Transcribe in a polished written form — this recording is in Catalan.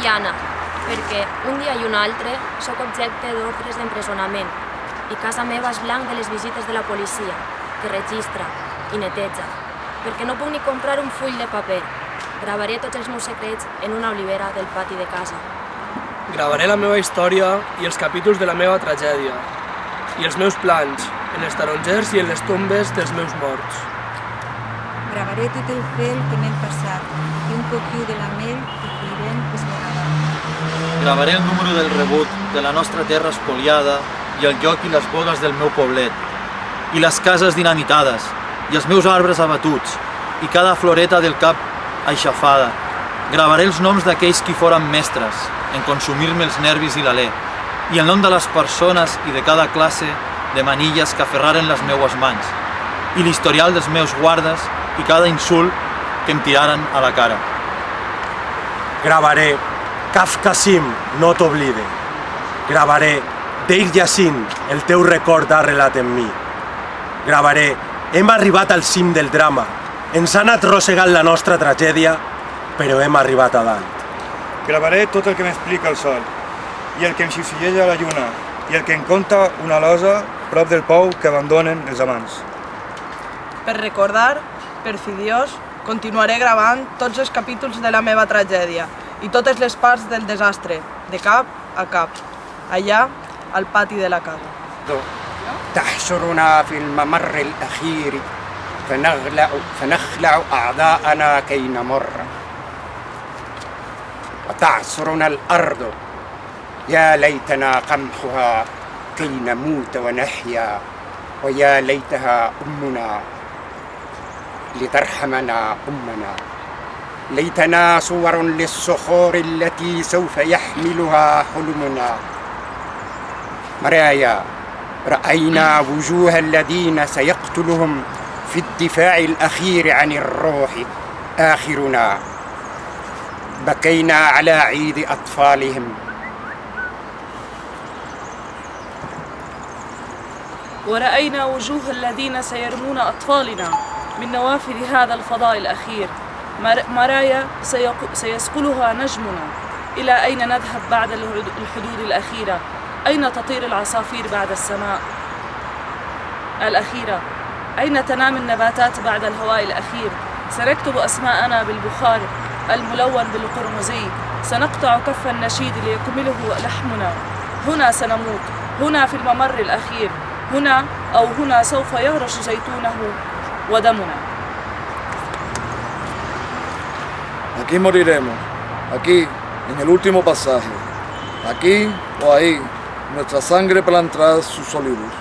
llana, perquè un dia i un altre sóc objecte d'ordres d'empresonament i casa meva és blanc de les visites de la policia, que registra i neteja, perquè no puc ni comprar un full de paper. Gravaré tots els meus secrets en una olivera del pati de casa. Gravaré la meva història i els capítols de la meva tragèdia, i els meus plans, en els tarongers i en les tombes dels meus morts. Gravaré tot el fel que m'hem passat i un poquiu de la mel que cuirem esmerada. Gravaré el número del rebut de la nostra terra espoliada i el lloc i les bogues del meu poblet, i les cases dinamitades, i els meus arbres abatuts, i cada floreta del cap aixafada. Gravaré els noms d'aquells qui foren mestres en consumir-me els nervis i l'alè, i el nom de les persones i de cada classe de manilles que aferraren les meues mans, i l'historial dels meus guardes i cada insult que em tiraren a la cara. Gravaré Kaf Kasim, no t'oblide. Gravaré Deir Yassin, el teu record ha arrelat en mi. Gravaré hem arribat al cim del drama. Ens han arrossegat la nostra tragèdia, però hem arribat a dalt. Gravaré tot el que m'explica el sol, i el que em xifilleja la lluna, i el que em conta una losa prop del pou que abandonen els amants. Per recordar, perfidiós, continuaré gravant tots els capítols de la meva tragèdia i totes les parts del desastre, de cap a cap, allà, al pati de la casa. تحشرنا في الممر الأخير فنخلع أعداءنا كي نمر وتعصرنا الأرض يا ليتنا قمحها كي نموت ونحيا ويا ليتها أمنا لترحمنا أمنا ليتنا صور للصخور التي سوف يحملها حلمنا مرايا رأينا وجوه الذين سيقتلهم في الدفاع الأخير عن الروح آخرنا بكينا على عيد أطفالهم ورأينا وجوه الذين سيرمون أطفالنا من نوافذ هذا الفضاء الأخير مرايا سيسقلها نجمنا. إلى أين نذهب بعد الحدود الأخيرة؟ أين تطير العصافير بعد السماء الأخيرة؟ أين تنام النباتات بعد الهواء الأخير؟ سنكتب أسماءنا بالبخار الملون بالقرمزي، سنقطع كف النشيد ليكمله لحمنا. هنا سنموت، هنا في الممر الأخير، هنا أو هنا سوف يغرش زيتونه ودمنا. Aquí moriremos, aquí, en el último pasaje, aquí o ahí, nuestra sangre plantará sus olivos.